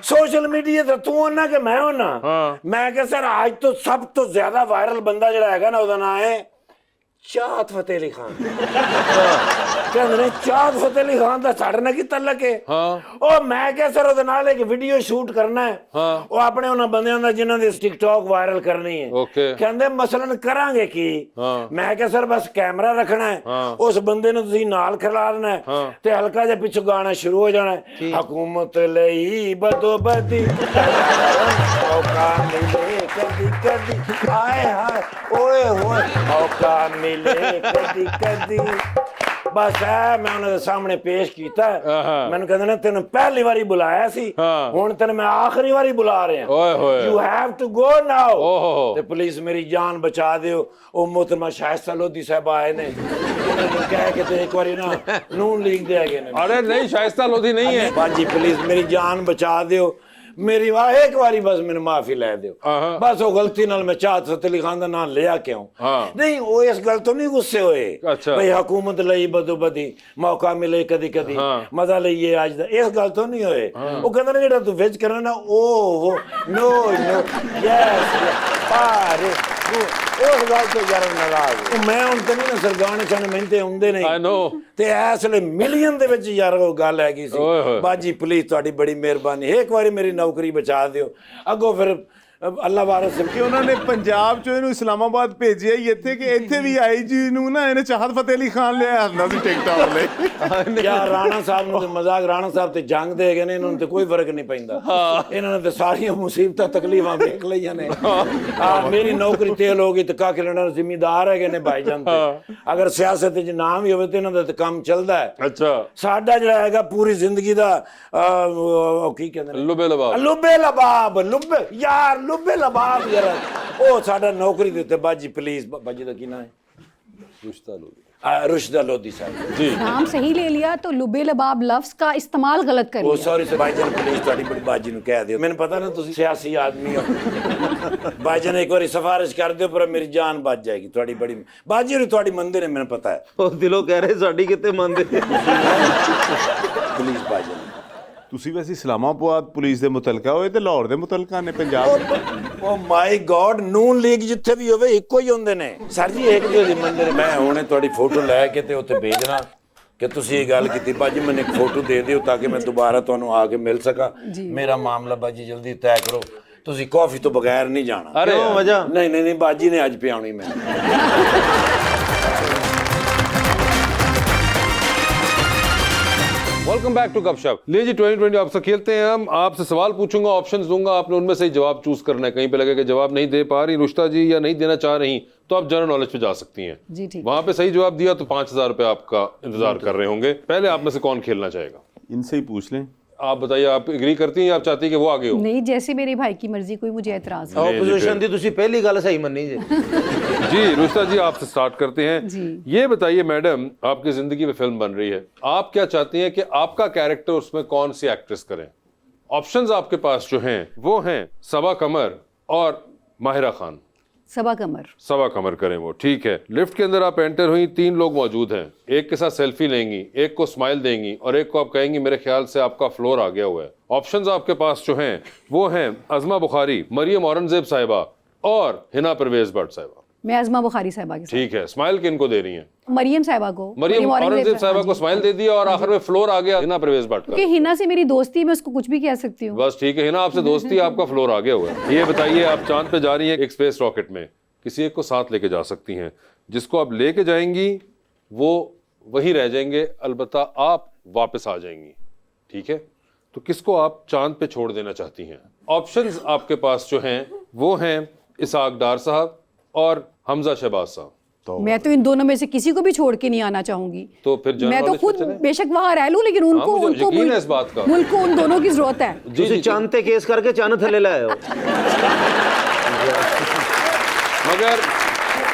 सोशल मीडिया ते तू होना कि मैं होना? मैं क्या सर आज तो सब तो ज्यादा वायरल बंदा जड़ा है ना, उसका नाम है चाहत फतेह अली खान। कहते चाहत फतेह अली खान का साढ़े ना की तलक है। और मैं क्या सर ਉਹਦੇ ਨਾਲ एक वीडियो शूट करना है, वो अपने उन्होंने बंदियां ਦਾ जिन्हां ਦੀ टिकटॉक वायरल करनी है। कहंदे मसलन करांगे की? मैं क्या सर बस कैमरा रखना है, उस बंदे ਨੂੰ ਤੁਸੀਂ ਨਾਲ ਖਿਲਾ ਲੈਣਾ ਹੈ ਤੇ ਹਲਕਾ ਜਿਹਾ ਪਿੱਛੋਂ ਗਾਣਾ ਸ਼ੁਰੂ ਹੋ ਜਾਣਾ ਹੈ, ਹਕੂਮਤ ਲਈ ਬਦੋਬਦੀ ਮੌਕਾ ਮਿਲੇ ਕਦੀ ਕਦੀ, ਆਏ ਹਾਏ ਓਏ ਹੋਏ ਮੌਕਾ मिले कदी कदी। बस है मैं उन्होंने सामने पेश किया। मैंने कहते ना तेन पहली बारी बुलाया सी, हुण तेन मैं आखिरी बारी बुला रहा। You have to go now. ते पुलिस मेरी जान बचा दियो। ओ मोहतरमा शाइस्ता लोधी साहब आए ने, उन्होंने कहा कि एक बारी ना नून लीग दे गए ने। अरे नहीं, शाइस्ता लोधी नहीं है बाजी, पुलिस मेरी जान बचा दियो, मेरी वाह एक बारी बस मैंने माफी लै दियो। बस वो गलती नाल मैं चाहत फतेह अली खान का नाम लिया क्यों? नहीं वो इस गल तो नहीं गुस्से होए। अच्छा। भाई हुकूमत लई बदोबदी मौका मिले कदी कदी मजा लईए आज दा, इस गल तो नहीं होए। वो कहंदे ने जेड़ा तू विच करना ना ओ नो नो यस पारे उस गल तो यार नाराज। मैं हुण ते नहीं सर गाने छाने मेहनते हुंदे नहीं। आई नो ते इसले मिलियन दे विच यार वो गल हैगी सी। बाजी प्लीज तुहाडी बड़ी मेहरबानी, एक बारी मेरी नौकरी बचा दियो, अगो फिर ਅੱਲਾ ਵਾਰਸ ਕਿ ਉਹਨਾਂ ਨੇ ਪੰਜਾਬ ਚੋਂ ਇਹਨੂੰ ਇਸਲਾਮਾਬਾਦ ਭੇਜਿਆ ਹੀ ਇੱਥੇ ਕਿ ਇੱਥੇ ਵੀ ਆਈ ਜੀ ਨੂੰ ਨਾ ਇਹਨੇ ਚਾਹਤ ਫਤਿਹ ਅਲੀ ਖਾਨ ਲਿਆ ਹੁੰਦਾ ਸੀ ਟਿਕਟੌਕ ਲਈ। ਯਾਰ ਰਾਣਾ ਸਾਹਿਬ ਨੂੰ ਤੇ ਮਜ਼ਾਕ, ਰਾਣਾ ਸਾਹਿਬ ਤੇ ਜੰਗ ਦੇ ਗਏ ਨੇ, ਇਹਨਾਂ ਨੂੰ ਤੇ ਕੋਈ ਫਰਕ ਨਹੀਂ ਪੈਂਦਾ। ਇਹਨਾਂ ਨੇ ਤੇ ਸਾਰੀਆਂ ਮੁਸੀਬਤਾਂ ਤਕਲੀਫਾਂ ਵੇਖ ਲਈਆਂ ਨੇ। ਮੇਰੀ ਨੌਕਰੀ ਤੇਲ ਹੋ ਗਈ ਤੇ ਕਾਕੇ ਲੈਣਾ ਜ਼ਿੰਮੇਦਾਰ ਹੈਗੇ ਨੇ ਭਾਈਜਾਨ ਤੇ। ਅਗਰ ਸਿਆਸਤ 'ਚ ਨਾਮ ਵੀ ਹੋਵੇ ਤੇ ਇਹਨਾਂ ਦਾ ਤੇ ਕੰਮ ਚੱਲਦਾ ਹੈ। ਅੱਛਾ। ਸਾਡਾ ਜਿਹੜਾ ਹੈਗਾ ਪੂਰੀ ਜ਼ਿੰਦਗੀ ਦਾ ਕੀ ਕਹਿੰਦੇ ਨੇ, ਲੁਬੇ ਲਬਾਬ। ਲੁਬੇ ਲਬਾਬ, ਲੁਬੇ ਯਾਰ ਲੁਬੇ ਲਬਾਬ ਯਾਰ। ਉਹ ਸਾਡਾ ਨੌਕਰੀ ਦੇ ਉੱਤੇ ਬਾਜੀ ਪਲੀਜ਼, ਬਾਜੀ ਦਾ ਕੀ ਨਾਮ ਹੈ? रुश्ता लोधी। रुश्ता लोधी साहब जी। नाम सही ले लिया तो लुबे लबाब लफ्ज का इस्तेमाल गलत कर लिया। सॉरी भाईजान प्लीज ਤੁਹਾਡੀ ਬੜੀ ਬਾਜੀ ਨੂੰ ਕਹਿ ਦਿਓ, ਮੈਨੂੰ ਪਤਾ ਨਾ ਤੁਸੀਂ ਸਿਆਸੀ ਆਦਮੀ ਹੋ। ਭਾਈਜਾਨ ਇੱਕ ਵਾਰੀ ਸਿਫਾਰਿਸ਼ ਕਰ ਦਿਓ ਪਰ ਮੇਰੀ ਜਾਨ ਬਚ ਜਾਏਗੀ। ਤੁਹਾਡੀ ਬੜੀ ਬਾਜੀ ਨੂੰ ਤੁਹਾਡੀ ਮੰਨਦੇ ਨੇ, ਮੈਨੂੰ ਪਤਾ ਹੈ। ਉਹ ਦਿਲੋਂ ਕਹਿ ਰਹੇ ਸਾਡੀ ਕਿਤੇ ਮੰਨਦੇ। ਪਲੀਜ਼ ਭਾਈਜਾਨ। ਤੁਸੀਂ ਵੈਸੇ ਇਸਲਾਮਾਬਾਦ ਪੁਲਿਸ ਦੇ ਮੁਤਲਕਾ ਹੋਏ ਤੇ ਲਾਹੌਰ ਦੇ ਮੁਤਲਕਾ ਨੇ ਪੰਜਾਬ। ਓ ਮਾਈ ਗॉड, ਨੂਨ ਲੀਗ ਜਿੱਥੇ ਵੀ ਹੋਵੇ ਇੱਕੋ ਹੀ ਹੁੰਦੇ ਨੇ ਸਰ ਜੀ, ਇੱਕ ਦੂਜੇ ਦੀ ਮੰਨਦੇ ਨੇ। ਮੈਂ ਹੁਣੇ ਤੁਹਾਡੀ ਫੋਟੋ ਲੈ ਕੇ ਤੇ ਉੱਥੇ ਭੇਜਣਾ ਕਿ ਤੁਸੀਂ ਇਹ ਗੱਲ ਕੀਤੀ। ਬਾਜੀ ਮੈਨੂੰ ਇੱਕ ਫੋਟੋ ਦੇ ਦਿਓ ਤਾਂ ਕਿ ਮੈਂ ਦੁਬਾਰਾ ਤੁਹਾਨੂੰ ਆ ਕੇ ਮਿਲ ਸਕਾਂ। ਮੇਰਾ ਮਾਮਲਾ ਬਾਜੀ ਜਲਦੀ ਤੈਅ ਕਰੋ। ਤੁਸੀਂ ਕਾਫੀ ਤੋਂ ਬਗੈਰ ਨਹੀਂ ਜਾਣਾ। ਅਰੇ ਮਜ਼ਾ ਨਹੀਂ ਨਹੀਂ ਨਹੀਂ, ਬਾਜੀ ਨੇ ਅੱਜ ਪਿਆਉਣੀ ਮੈਂ। वेलकम बैक टू गपशप। ले जी 2020 आपसे खेलते हैं हम। आपसे सवाल पूछूंगा, ऑप्शंस दूंगा, आपने उनमें से ही जवाब चूज करना है। कहीं पे लगे कि जवाब नहीं दे पा रही रुश्ता जी या नहीं देना चाह रही, तो आप जनरल नॉलेज पे जा सकती हैं जी। ठीक, वहां पे सही जवाब दिया तो 5,000 रुपए आपका इंतजार कर रहे होंगे। पहले आप में से कौन खेलना चाहेगा? इनसे ही पूछ लें। आप बताइए, आप एग्री करती हैं या आप चाहती हैं कि वो आगे हो? नहीं, जैसे मेरे भाई की मर्जी, कोई मुझे एतराज नहीं। ऑपोजिशन दी तुसी पहली गल सही मन्नी जी। जी रुश्ता जी, आपसे स्टार्ट करते हैं जी। ये बताइए मैडम, आपकी जिंदगी में फिल्म बन रही है, आप क्या चाहती हैं कि आपका कैरेक्टर उसमें कौन सी एक्ट्रेस करें? ऑप्शंस आपके पास जो हैं वो हैं सबा कमर और माहिरा खान। सबा कमर। सबा कमर करें वो, ठीक है। लिफ्ट के अंदर आप एंटर हुई, 3 लोग मौजूद हैं, एक के साथ सेल्फी लेंगी, एक को स्माइल देंगी और एक को आप कहेंगी मेरे ख्याल से आपका फ्लोर आ गया हुआ है। ऑप्शंस आपके पास जो हैं वो हैं अज़मा बुखारी, मरियम औरंगजेब साहिबा और हिना परवेज भट्ट साहिबा। मैं अज़मा बुखारी साहिबा के साथ। ठीक है, स्माइल किनको दे रही हैं? मरियम साहिबा को। मरियम औरंगजेब साहिबा को स्माइल दे दिया और आखिर में फ्लोर आ गया हिना परवेज भट्ट का। क्योंकि हिना से मेरी दोस्ती, मैं उसको कुछ भी कह सकती हूँ। बस ठीक है, हिना आपसे दोस्ती, आपका फ्लोर आ गया हुआ है। ये बताइए, आप चांद पे जा रही हैं एक स्पेस रॉकेट में, किसी एक को साथ लेके जा सकती हैं, जिसको आप लेके जाएंगी वो वहीं रह जाएंगे, अलबत्ता आप वापस आ जाएंगी, ठीक है? तो किसको आप चांद पे छोड़ देना चाहती हैं? ऑप्शंस आपके पास जो हैं वो हैं इसाक डार साहब और हमजा शहबाज साहब। मैं तो इन दोनों में से किसी को भी छोड़ के नहीं आना चाहूंगी। तो फिर मैं तो खुद बेशक वहां रह लूं, लेकिन उनको मुझे यकीन है इस बात का। मुल्क को उन दोनों की जरूरत है। तुसी चंद ते केस करके चंद थले लाए हो। मगर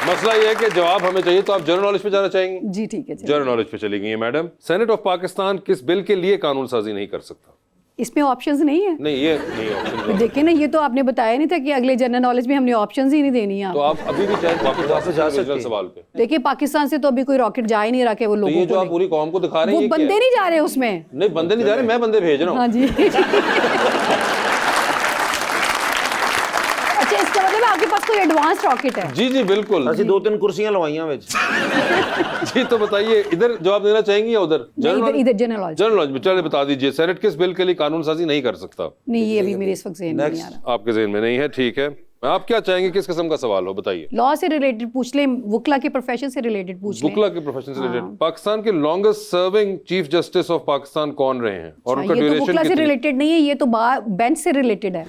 मसला ये है कि जवाब हमें चाहिए, तो आप जनरल नॉलेज पे जाना चाहेंगे? जी ठीक है। जनरल नॉलेज पे चली गई है मैडम। सेनेट ऑफ पाकिस्तान किस बिल के लिए कानून साजी नहीं कर सकता? इसमें ऑप्शंस नहीं है। नहीं, ये नहीं ऑप्शन। देखिए ना, ये तो आपने बताया नहीं था कि अगले जनरल नॉलेज में हमने ऑप्शंस ही नहीं देनी है। तो आप अभी भी चाहे वापस जा सकते हैं सवाल पे। देखिए, पाकिस्तान से तो अभी कोई रॉकेट जा ही नहीं रहा कि वो लोगों तो ये जो आप पूरी कौम को दिखा रहे हैं, वो बंदे नहीं जा रहे उसमें। नहीं, बंदे नहीं जा रहे, मैं बंदे भेज रहा हूँ। हाँ जी। अच्छा, इसका मतलब आपके पास कोई एडवांस रॉकेट है? जी जी बिल्कुल। ਅਸੀਂ 2-3 कुर्सियां लवाइयां विच। जी तो बताइए, इधर जवाब देना चाहेंगी या उधर? इधर जनरल नॉलेज। जनरल नॉलेज में चलिए बता दीजिए, सेनेट किस बिल के लिए कानून साजी नहीं कर सकता? नहीं, ये अभी मेरे इस वक्त ज़हन में नहीं आ रहा। आपके ज़हन में नहीं है, ठीक है। आप क्या चाहेंगे, किस किस्म का सवाल हो, बताइए। लॉ से रिलेटेड पूछ लें, वुकला के प्रोफेशन से रिलेटेड पूछ लें। वुकला के प्रोफेशन से रिलेटेड। पाकिस्तान के longest serving chief justice of Pakistan कौन रहे हैं और उनका ये तो ड्यूरेशन वुकला से कितनी? रिलेटेड नहीं है, ये तो बेंच से रिलेटेड है।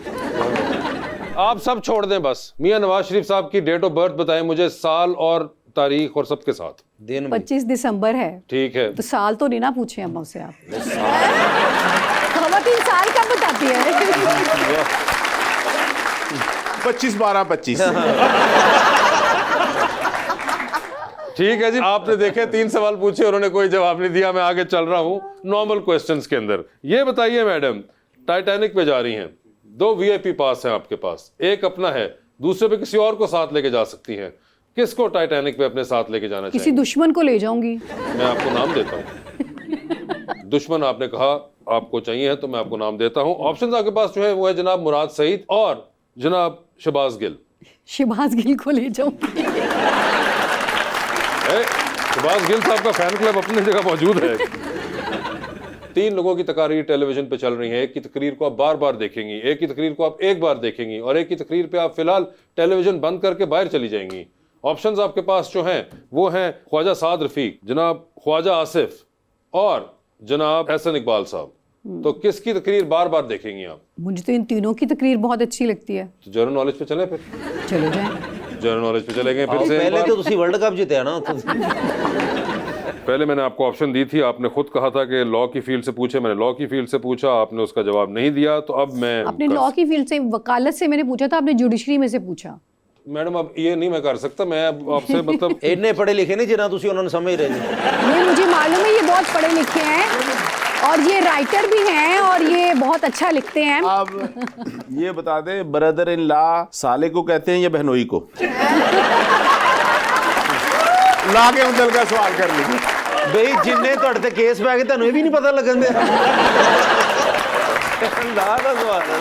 आप सब छोड़ दें बस। मियां नवाज शरीफ साहब की डेट ऑफ बर्थ बताएं मुझे, साल और तारीख और सबके साथ। दिन 25 दिसंबर है। ठीक है। तो साल तो नहीं ना पूछे हम उससे आप। खवातीन साल कब बताती है? 25-12-25। ठीक है जी, आपने देखे 3 सवाल पूछे, उन्होंने कोई जवाब नहीं दिया। मैं आगे चल रहा हूँ नॉर्मल क्वेश्चंस के अंदर। ये बताइए मैडम, टाइटैनिक पे जा रही हैं, 2 VIP पास हैं आपके पास, एक अपना है, दूसरे पे किसी और को साथ लेके जा सकती हैं। किसको टाइटैनिक पे अपने साथ लेके जाना चाहिए? किसी दुश्मन को ले जाऊंगी। मैं आपको नाम देता हूँ। दुश्मन आपने कहा आपको चाहिए है, तो मैं आपको नाम देता हूँ। ऑप्शन आपके पास जो है वो है जनाब मुराद सईद और जनाब शहबाज गिल। शहबाज गिल को ले जाऊंगी। शहबाज गिल साहब का फैन क्लब अपनी जगह मौजूद है। 3 लोगों की तकरीर टेलीविजन पे चल रही है। एक की तकरीर को आप बार बार देखेंगी, एक की तकरीर को आप एक बार देखेंगी और एक की तकरीर पे आप फिलहाल टेलीविजन बंद करके बाहर चली जाएंगी। ऑप्शंस आपके पास जो हैं वो हैं ख्वाजा साद रफीक, जनाब ख्वाजा आसिफ और जनाब एहसन इकबाल साहब। तो किसकी तकरीर बार बार देखेंगी आप? मुझे तो इन तीनों की तकरीर बहुत अच्छी लगती है। तो जनरल नॉलेज पे चले, फिर चलो जाए। जनरल नॉलेज पे चले गए फिर से। पहले तो तुसी वर्ल्ड कप जीते ना। पहले मैंने आपको ऑप्शन दी थी, आपने खुद कहा था कि लॉ की फील्ड से पूछे, मैंने लॉ की फील्ड से पूछा, आपने उसका जवाब नहीं दिया। तो अब मैं आपने लॉ की फील्ड से, वकालत से मैंने पूछा था, आपने जुडिशरी में से पूछा। मैडम अब ये नहीं मैं कर सकता, मैं आपसे मतलब इतने पढ़े लिखे नहीं जितना तुसी उन्होंने समझ रहे जी। नहीं, मुझे मालूम है ये बहुत पढ़े लिखे हैं और ये राइटर भी हैं और ये बहुत अच्छा लिखते हैं। अब ये बता दे, ब्रदर इन लॉ साले को कहते हैं या बहनोई को? ला के उधर का सवाल कर लीजिए ਬਈ ਜਿੰਨੇ ਤੁਹਾਡੇ ਤੇ ਕੇਸ ਪੈ ਗਏ ਤੁਹਾਨੂੰ ਇਹ ਵੀ ਨਹੀਂ ਪਤਾ ਲੱਗਣ ਦੇ। ਲਾ ਦਾ ਸਵਾਲ है।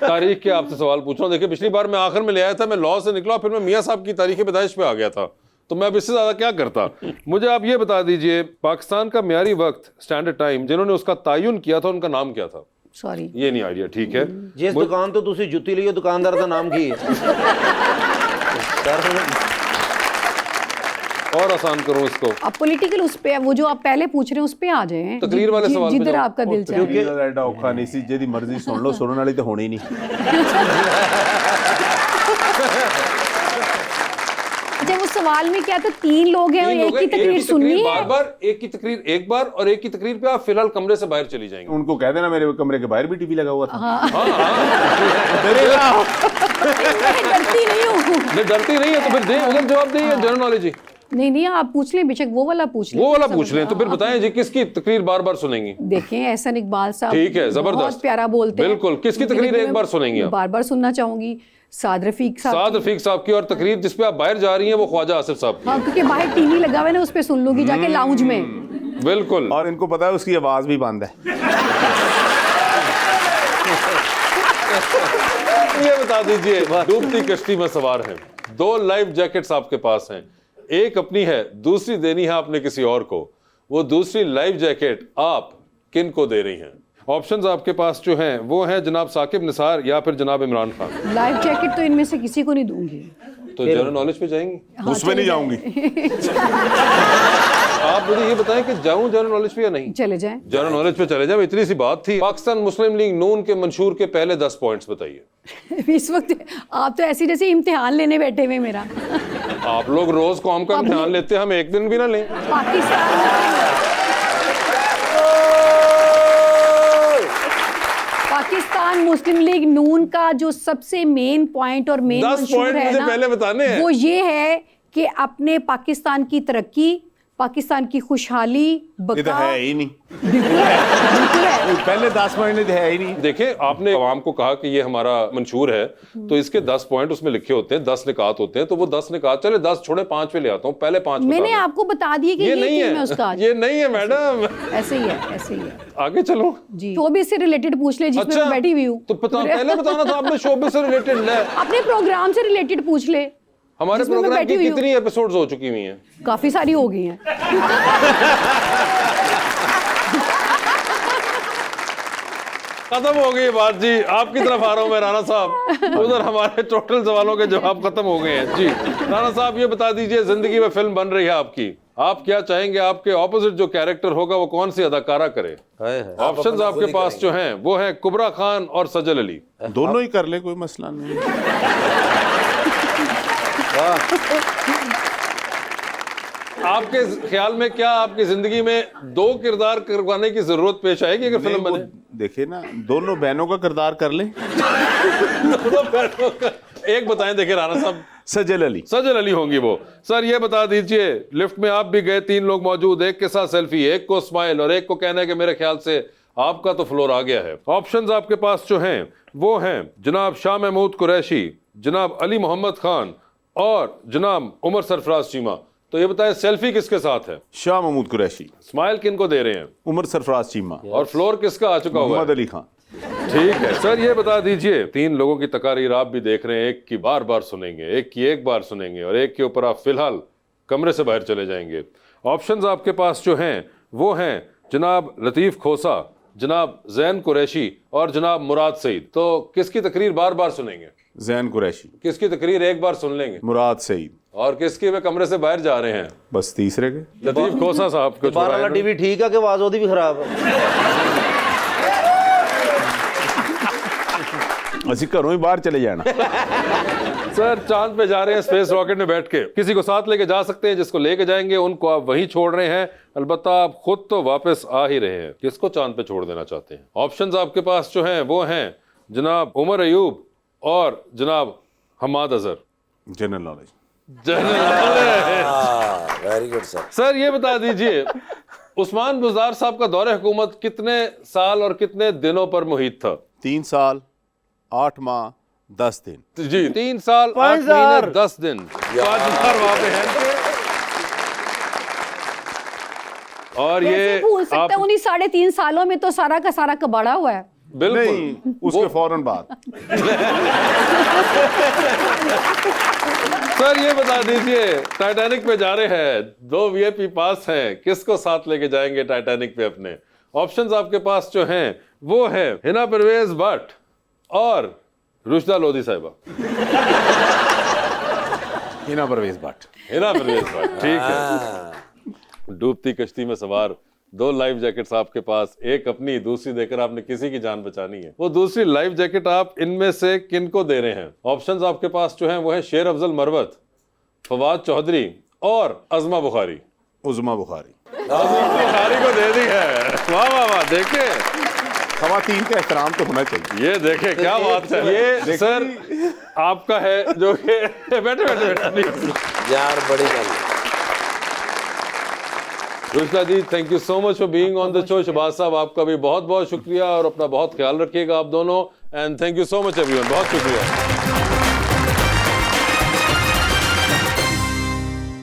तारीख के आपसे सवाल पूछ रहा हूँ। देखिए, पिछली बार मैं आखिर में ले आया था, मैं लॉ से निकला, फिर मैं मियाँ साहब की तारीख पैदाइश पे आ गया था, तो मैं अब इससे ज्यादा क्या करता। मुझे आप ये बता दीजिए, पाकिस्तान का मियारी वक्त स्टैंडर्ड टाइम जिन्होंने उसका तायुन किया था, उनका नाम क्या था? सॉरी, ये नहीं आइडिया। ठीक है, जिस दुकान तो तुसी जुत्ती ਲਈ दुकानदार ਦਾ नाम की है? और आसान करूं इसको? अब पॉलिटिकल उस पे, वो जो आप पहले पूछ रहे हैं उस पे आ जाए, तकरीर वाले सवाल पे जिधर जाओ। आपका दिल चाहे। क्योंकि एडा औखा नहीं सी, जेदी मर्जी सुन लो, सुनने वाली तो होनी ही नहीं। अच्छा, वो सवाल में क्या था, 3 लोग हैं और एक की तकरीर सुननी है। बार बार एक की तकरीर एक बार, और एक की तकरीर पे आप फिलहाल कमरे से बाहर चली जाएंगे। उनको कह देना मेरे कमरे के बाहर भी टीवी लगा हुआ था। डरती नहीं हूँ। नहीं डरती नहीं है तो फिर दे, उधर जवाब दे, जनरल नॉलेज ही। नहीं आप पूछ लें, बेशक वो वाला पूछ लें। वो वाला पूछ लें, तो फिर बताएं जी किसकी तकरीर बार बार सुनेंगी? देखें एहसन इकबाल साहब ठीक है, जबरदस्त, बहुत प्यारा बोलते हैं। बिल्कुल, किसकी तकरीर एक बार सुनेंगी आप? बार बार सुनना चाहूंगी साद रफीक साहब की, और तकरीर जिसपे आप बाहर जा रही हैं वो ख्वाजा आसिफ साहब की। हाँ, क्योंकि बाहर टीवी लगा हुआ है ना, उस पे सुन लूंगी जाके लाउंज में। बिल्कुल, और इनको पता है उसकी आवाज भी बंद है। ये बता दीजिए, डूबती कश्ती में सवार हैं, 2 लाइफ जैकेट्स आपके पास हैं, एक अपनी है, दूसरी देनी है आपने किसी और को। वो दूसरी लाइफ जैकेट आप किन को दे रही हैं? ऑप्शंस आपके पास जो हैं वो हैं जनाब साकिब निसार या फिर जनाब इमरान खान। लाइफ जैकेट तो इनमें से किसी को नहीं दूंगी। तो जनरल नॉलेज पे जाएंगी? हाँ, उसमें नहीं जाऊंगी। आप मुझे ये बताएं कि जाऊं जनरल नॉलेज पे या नहीं? चले जाएं। जनरल नॉलेज पे चले जाएं, इतनी सी बात थी। पाकिस्तान मुस्लिम लीग नून के मंशूर के पहले 10 पॉइंट्स बताइए। इस वक्त आप तो ऐसी जैसे इम्तिहान लेने बैठे हुए मेरा। आप लोग रोज कौम का इम्तिहान लेते हैं, हम एक दिन भी ना लें। पाकिस्तान मुस्लिम लीग नून का जो सबसे मेन पॉइंट और मेन 10 पॉइंट मुझे पहले बताने हैं। वो ये है कि अपने पाकिस्तान की तरक्की, पाकिस्तान की खुशहाली, ये तो है ही नहीं। बिल्कुल है। पहले 10 पॉइंट है ही नहीं। देखें, आपने आवाम को कहा कि ये हमारा मंशूर है, तो इसके 10 पॉइंट उसमें लिखे होते हैं, 10 निकात होते हैं, तो वो 10 निकात, चले 10 छोड़े 5 पे ले आता हूँ, पहले 5 मैंने आपको बता दिया कि ये नहीं है उसका ये नहीं है मैडम, ऐसे ही है, ऐसे ही है। आगे चलो जी, शोबिस से रिलेटेड पूछ ले, जिसमें मैं बैठी हुई हूँ। तो पहले बताना था आपने, शोबिस से रिलेटेड ले, अपने प्रोग्राम से रिलेटेड पूछ ले। हमारे प्रोग्राम की कितनी एपिसोड्स हो चुकी हुई हैं? काफी सारी हो गई हैं। खत्म हो गई बात जी। आपकी तरफ आ रहा हूं मैं राणा साहब, उधर हमारे टोटल सवालों के जवाब खत्म हो गए हैं जी। राणा साहब ये बता दीजिए, जिंदगी में फिल्म बन रही है आपकी, आप क्या चाहेंगे आपके ऑपोजिट जो कैरेक्टर होगा वो कौन सी अदाकारा करे? ऑप्शंस आपके पास जो हैं वो हैं कुबरा खान और सजल अली। दोनों ही कर ले, कोई मसला नहीं। आपके ख्याल में क्या आपकी जिंदगी में 2 किरदार करवाने की जरूरत पेश आएगी अगर फिल्म बने? देखिए ना, दोनों बहनों का किरदार कर ले। दोनों बहनों का एक बताएं। देखिए राणा साहब, सजल अली होंगी वो। सर ये बता दीजिए, लिफ्ट में आप भी गए, 3 लोग मौजूद, एक के साथ सेल्फी, एक को स्माइल और एक को कहना है कि मेरे ख्याल से आपका तो फ्लोर आ गया है। ऑप्शंस आपके पास जो हैं वो हैं जनाब शाह महमूद कुरैशी, जनाब अली मोहम्मद खान और जनाब उमर सरफराज चीमा। तो ये बताएं, सेल्फी किसके साथ है? शाह महमूद कुरैशी। स्माइल किन को दे रहे हैं? उमर सरफराज चीमा। और फ्लोर किसका आ चुका हुआ है? मोहम्मद अली खान। ठीक है सर, ये बता दीजिए, 3 लोगों की तकारीर आप भी देख रहे हैं, एक की बार बार सुनेंगे, एक की एक बार सुनेंगे और एक के ऊपर आप फिलहाल कमरे से बाहर चले जाएंगे। ऑप्शंस आपके पास जो हैं वो हैं जनाब लतीफ़ खोसा, जनाब जैन कुरैशी और जनाब मुराद सईद। तो किसकी तकरीर बार बार सुनेंगे? जैन कुरैशी। किसकी तकरीर एक बार सुन लेंगे? मुराद सईद। और किसके वे कमरे से बाहर जा रहे हैं? बस तीसरे के लतीफ़ खोसा साहब को। बाहर वाला टीवी ठीक है कि आवाज ओदी भी खराब है? ਅਸੀਂ घरों ही बाहर चले जाना। सर चांद पे जा रहे हैं स्पेस रॉकेट में बैठ के, किसी को साथ लेके जा सकते हैं, जिसको लेके जाएंगे उनको आप वहीं छोड़ रहे हैं, अलबत्ता आप खुद तो वापस आ ही रहे हैं। किसको चांद पे छोड़ देना चाहते हैं? ऑप्शंस आपके पास जो हैं वो हैं जनाब उमर अयूब और जनाब Hammad Azhar. General knowledge. Very good sir. Sir ये बता दीजिए, उस्मान बुज़दार साहब का दौरे हुकूमत कितने साल और कितने दिनों पर मुहित था? 3 साल 8 माह 10 दिन। जी, 3 साल 8 महीने 10 दिन। 5000 वहां पे हैं। और ये भूल सकते हैं, उन्हीं 3.5 सालों में तो सारा का सारा कबाड़ा हुआ है। बिल्कुल, उसके फौरन बाद। सर ये बता दीजिए, टाइटैनिक पे जा रहे हैं, 2 वीआईपी पास हैं, किसको साथ लेके जाएंगे टाइटैनिक पे अपने? ऑप्शंस आपके पास जो हैं वो है हिना परवेज भट्ट और रुशदा लोधी साहिबा। हिना परवेज भट्ट। हिना परवेज भट्ट, ठीक है। डूबती कश्ती में सवार, 2 लाइफ जैकेट्स आपके पास, एक अपनी, दूसरी देकर आपने किसी की जान बचानी है। वो दूसरी लाइफ जैकेट आप इनमें से किनको दे रहे हैं? ऑप्शंस आपके पास जो हैं वो है शेर अफजल मरवत, फवाद चौधरी और अज़मा बुखारी। उज़मा बुखारी। अज़मा बुखारी को दे दी है। वाह वाह वाह, देखे खवातीन का एहतराम तो होना चाहिए। ये देखे क्या बात है। ये सर आपका है जो कि बैठे बैठे यार बड़ी गल। Rushda ji, thank you so much for being on the show. Shahbaz साहब, आपका भी बहुत बहुत शुक्रिया और अपना बहुत ख्याल रखिएगा आप दोनों, and thank you so much everyone, बहुत शुक्रिया।